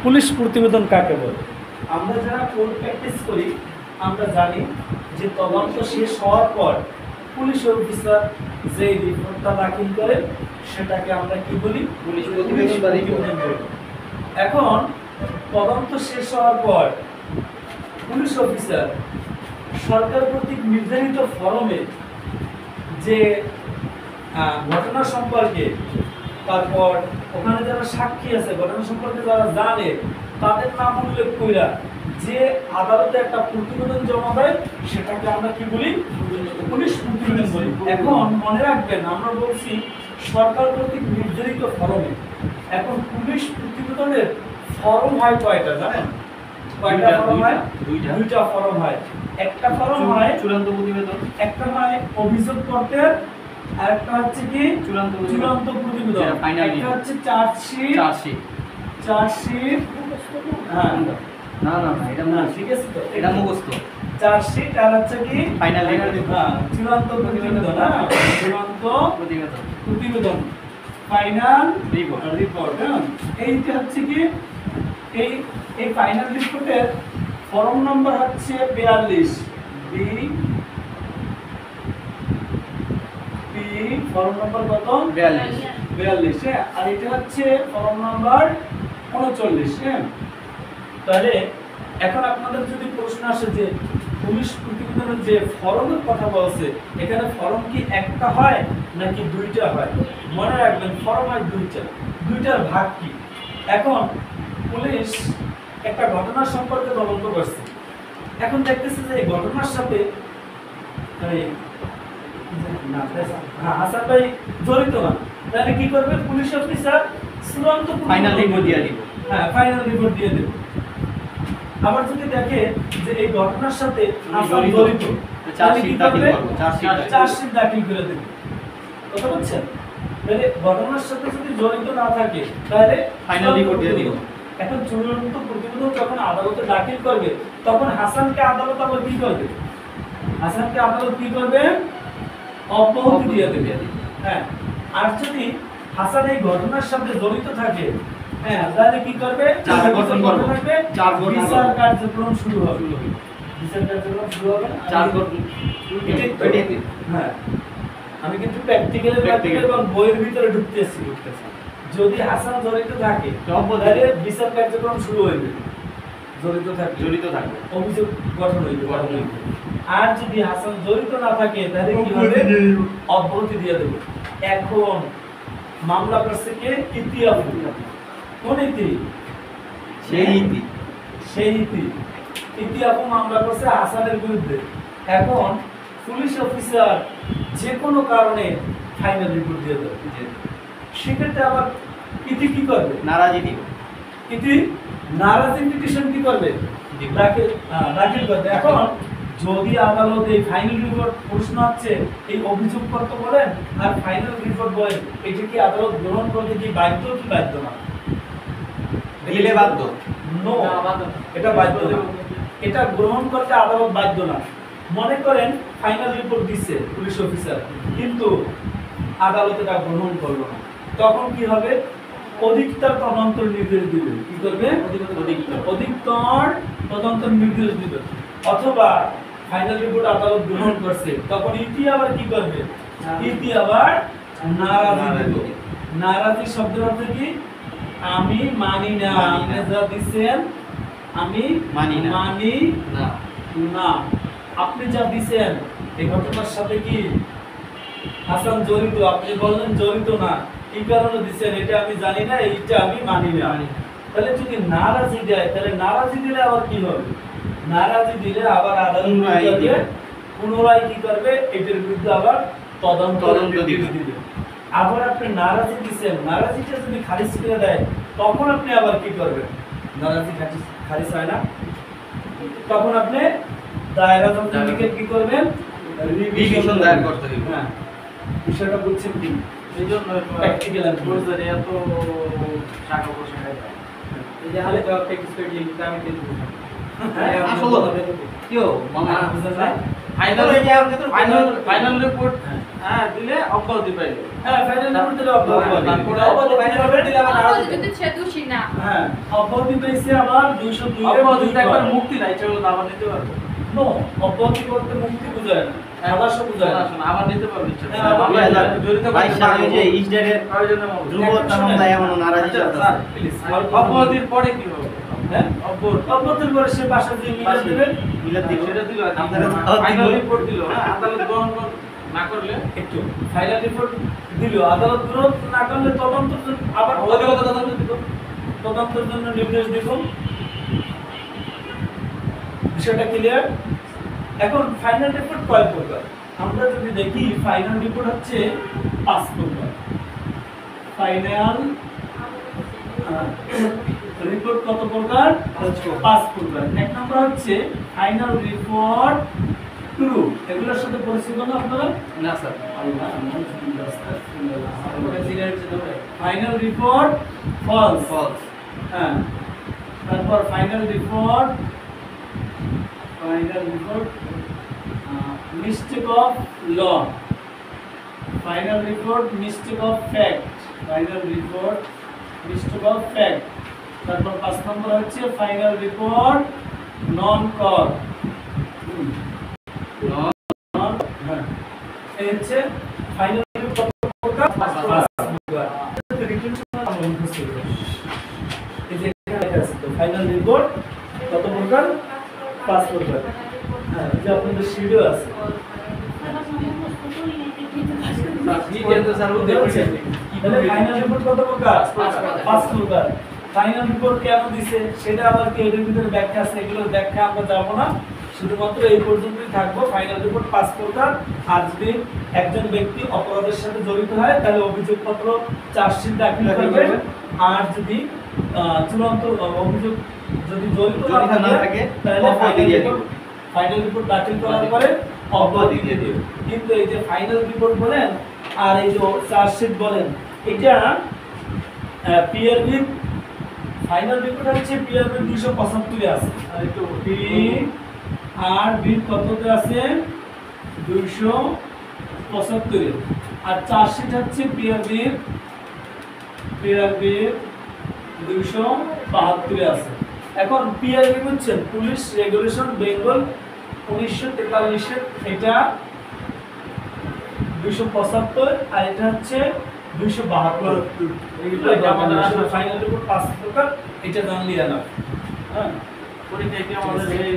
Police প্রতিবেদন কাকে বলে? আমরা যারা কোর্ট প্র্যাকটিস করি আমরা জানি যে তদন্ত শেষ হওয়ার পর পুলিশ অফিসার যে রিপোর্টটা দাখিল করে সেটাকে আমরা কি বলি? পুলিশ প্রতিবেদন বলি। এখন তদন্ত শেষ হওয়ার পর পুলিশ অফিসার সরকার কর্তৃক নির্ধারিত ফরমে যে ঘটনা সম্পর্কে, তারপর ওখানে যারা সাক্ষী আছে ঘটনা সম্পর্কে যারা জানে তাদের নাম উল্লেখ কইরা যে আদালতে একটা প্রতিবেদন জমা দেয় সেটাকে আমরা কি বলি? পুলিশ প্রতিবেদন বলি। এখন মনে রাখবেন আমরা বলছি সরকার কর্তৃক নির্ধারিত ফরমে। এখন পুলিশ প্রতিবেদনের ফরম হয় কয়টা জানেন? কয়টা ফরম হয়? দুইটা ফরম হয়। একটা ফরম হয় চূড়ান্ত প্রতিবেদন, একটা হয় অভিযোগপত্রের, আর একটা হচ্ছে কি চূড়ান্ত প্রতিবেদন। একটা হচ্ছে চার্জশিট। হ্যাঁ না এটা না ঠিক আছে তো, এটা মুখস্থ। চার্জশিট আর হচ্ছে কি ফাইনাল চূড়ান্ত প্রতিবেদন। হ্যাঁ চূড়ান্ত প্রতিবেদন, ফাইনাল রিপোর্ট। হ্যাঁ এইটা হচ্ছে কি এই ফাইনাল রিপোর্টের ফরম নম্বর হচ্ছে 42 ফরম নম্বর কত? 42। হ্যাঁ আর এটা হচ্ছে ফরম নাম্বার 39। হ্যাঁ তাহলে এখন আপনাদের যদি প্রশ্ন আসে যে পুলিশ প্রতিবেদনের যে ফরমের কথা বলছে এখানে ফরম কি একটা হয় নাকি দুইটা হয়? মনে রাখবেন ফরম হয় দুইটার ভাগ কি? এখন পুলিশ একটা ঘটনা সম্পর্কে তদন্ত করছে, এখন দেখতেছে যে এই ঘটনার সাথে হাসান ভাই জড়িত না, তাহলে কি করবে পুলিশ অফিসার? চূড়ান্ত ফাইনাল রিপোর্ট দিয়ে দিবে। হ্যাঁ ফাইনাল রিপোর্ট দিয়ে দেবে। আবার যদি দেখে যে এই ঘটনার সাথে হাসান জড়িত তাহলে কি করবে? চার্জশিট দাখিল করে দেবে। কথা বলছেন? তাহলে ঘটনার সাথে যদি জড়িত না থাকে তাহলে ফাইনাল রিপোর্ট দিয়ে দিবে। এখন চূড়ান্ত প্রতিবেদন যখন আদালতে দাখিল করবে তখন হাসানকে আদালত আবার কি করবে? হাসানকে আদালত কি করবে? অব্যাহতি দিয়ে দেবে। হ্যাঁ আর যদি হাসান এই ঘটনার সাথে জড়িত থাকে হ্যাঁ তাহলে কি করবে? বিচার কার্যক্রম শুরু হবে। হ্যাঁ আমি কিন্তু প্র্যাকটিক্যালের মাধ্যমে এবং বইয়ের ভিতরে ঢুকতেছি। যদি হাসান জড়িত থাকে তাহলে বিচার কার্যক্রম শুরু হইবে। জড়িত থাকবে অভিযোগ গঠন হইবে। আর যদি হাসান জড়িত না থাকে তাহলে কি হবে? অব্যাহতি দিয়ে দেবে। এখন মামলা করছে কে? ইতি আপু। কোন ইতি? সেই ইতি আপু মামলা করছে হাসানের বিরুদ্ধে। এখন পুলিশ অফিসার যে কোনো কারণে ফাইনাল রিপোর্ট দিয়ে দেবে। সেক্ষেত্রে আবার ইতি কি করবে? নারাজি দিবে। ইতি নারাজি পিটিশন কি করবে? দাখিল করবে। এখন যদি আদালত এই ফাইনাল রিপোর্ট প্রশ্ন হচ্ছে এই অভিযোগপত্র বলেন আর ফাইনাল রিপোর্ট বলেন এটা কি আদালত গ্রহণ করতে কি বাধ্য কি বাধ্য না? দিলে বাধ্য। নো এটা বাধ্য না। এটা গ্রহণ করতে আদালত বাধ্য না। মনে করেন ফাইনাল রিপোর্ট দিচ্ছে পুলিশ অফিসার কিন্তু আদালত এটা গ্রহণ করলো না, তখন কি হবে? অধিকতর তদন্ত নির্দেশ দিবে। কি করবে? অধিকতর তদন্ত নির্দেশ দিবে। অথবা ফাইনাল রিপোর্ট আদালত গ্রহণ করছে তখন ইতি আবার কি করবে? ইতি আবার নারাজি দিবে। নারাজি শব্দের অর্থ কি? আমি মানি না। আপনি যা দিচ্ছেন আমি মানি না। আপনি যা দিচ্ছেন এই ঘটনার সাথে কি হাসান জড়িত? আপনি বললেন জড়িত না, কি কারণে দিচ্ছেন এটা আমি জানি না, এইটা আমি মানি না। তাহলে যদি নারাজি দেয় তাহলে নারাজি দিলে আবার কি হবে? নারাজি দিলে আবার আদালত পুনরায় কি করবে? এটার বিরুদ্ধে আবার তদন্ত দিবে। আবার আপনি নারাজি দিচ্ছেন, নারাজিটা যদি খারিজ করে দেয় তখন আপনি আবার কি করবেন? নারাজি খারিজ হয় না, তখন আপনি দায়রা জজকে কি করবেন? রিভিশন দায়ের করতে হবে। হ্যাঁ বিষয়টা বুঝছেন কি? এইজন্য প্র্যাকটিক্যাল বুঝতে এত টাকা পয়সা খায়। এই যে হালে তো প্র্যাকটিস করে দিই আমি কিন্তু আসলে কিও মামা বুঝছেন না? ফাইনাল রিপোর্ট হ্যাঁ দিলে অব্যাহতি পাইলো। হ্যাঁ ফাইনাল রিপোর্ট দিলে অব্যাহতি পাবে। তারপরে অব্যাহতি ফাইনাল রিপোর্ট দিলে আবার আরো দিবে। যদি সে দোষী না হ্যাঁ অব্যাহতি পেয়েছে আবার 202 এর অব্যাহতিতে একবার মুক্তি নাই, সেগুলো তো আবার নিতে পারবে। নো অব্যাহতি করতে মুক্তি বোঝায় না, আবার সব বোঝায় না। শোনা, আবার নিতে পারবে ইচ্ছা হ্যাঁ, আবার করলে। নিতে আমরা জড়িত করতে পারবো। যে ইসরায়েলের প্রয়োজনে মতো। ধ্রুব তামামলা এমন নারাজি আচ্ছা, চলতেছে। স্যার, প্লিজ অব্যাহতির পরে কি হবে? হ্যাঁ অব্যাহতি অব্যাহতির পরে সে বাসা যে মিলে দেবে মিলাদ দিব। সেটা দিল আর কি। আপনারা দাওয়াত ফাইনাল দিল। রিপোর্ট দিল, হ্যাঁ, আদালত গ্রহণ না করলে একটু ফাইনাল রিপোর্ট দিল, আদালত গ্রহণ না করলে তদন্তের জন্য আবার অবৈধতা তদন্ত দিব। তদন্তের জন্য নির্দেশ দিব। বিষয়টা ক্লিয়ার? এখন ফাইনাল রিপোর্ট কয় প্রকার? আমরা যদি দেখি ফাইনাল রিপোর্ট হচ্ছে 5 প্রকার। ফাইনাল রিপোর্ট কত প্রকার? 5 প্রকার। এক নম্বর হচ্ছে ফাইনাল রিপোর্ট ট্রু। এগুলোর সাথে পরিচিত না আপনারা? না sir. Final report false. False. হ্যাঁ, তারপর final report mistake of law. Final report mistake of fact. Final report mistake of fact. তারপর 5 নম্বর হচ্ছে ফাইনাল রিপোর্ট নন কর। হ্যাঁ, এই হচ্ছে ফাইনাল রিপোর্ট প্রকার 5 প্রকার। এই যে এখানে লেখা আছে তো ফাইনাল রিপোর্ট কত প্রকার? 5 প্রকার। হ্যাঁ, এই যে আপনাদের শিডিউল আছে। তাহলে ফাইনাল রিপোর্ট কত প্রকার? 5 প্রকার। ফাইনাল রিপোর্ট কেন দিছে সেটা আবার কি এর ভিতরে ব্যাখ্যা আছে, এগুলো ব্যাখ্যা আমরা যাব না, শুধুমাত্র এই পর্যন্তই থাকবো। ফাইনাল রিপোর্ট 5 প্রকার। আর যদি একজন ব্যক্তি অপরাধের সাথে জড়িত হয় তাহলে অভিযোগপত্র চার্জশিট দাখিল করবে। আর যদি চূড়ান্ত অভিযোগ যদি জড়িত না থাকে তাহলে ফাইনাল রিপোর্ট দাখিল করার পরে অব্যাহতি দিয়ে দেবে। কিন্তু এই যে ফাইনাল রিপোর্ট বলেন আর এই যে চার্জশিট বলেন, এটা পিআরবি ফাইনাল রিপোর্ট হচ্ছে পিআরবি 275 এ আছে। আর একটু পি আর বি কততে আছে? 275 এ। আর চার্জশিট হচ্ছে পিআরবি 272 এ আছে। এখন পিআরবি বুঝছেন, পুলিশ রেগুলেশন বেঙ্গল 1943 এর, এটা 275 আর এটা হচ্ছে 272। এইগুলো আমাদের আসলে ফাইনাল রিপোর্ট 5 প্রকার, এটা জানলি না। হ্যাঁ, পরীক্ষায় কি আমাদের এই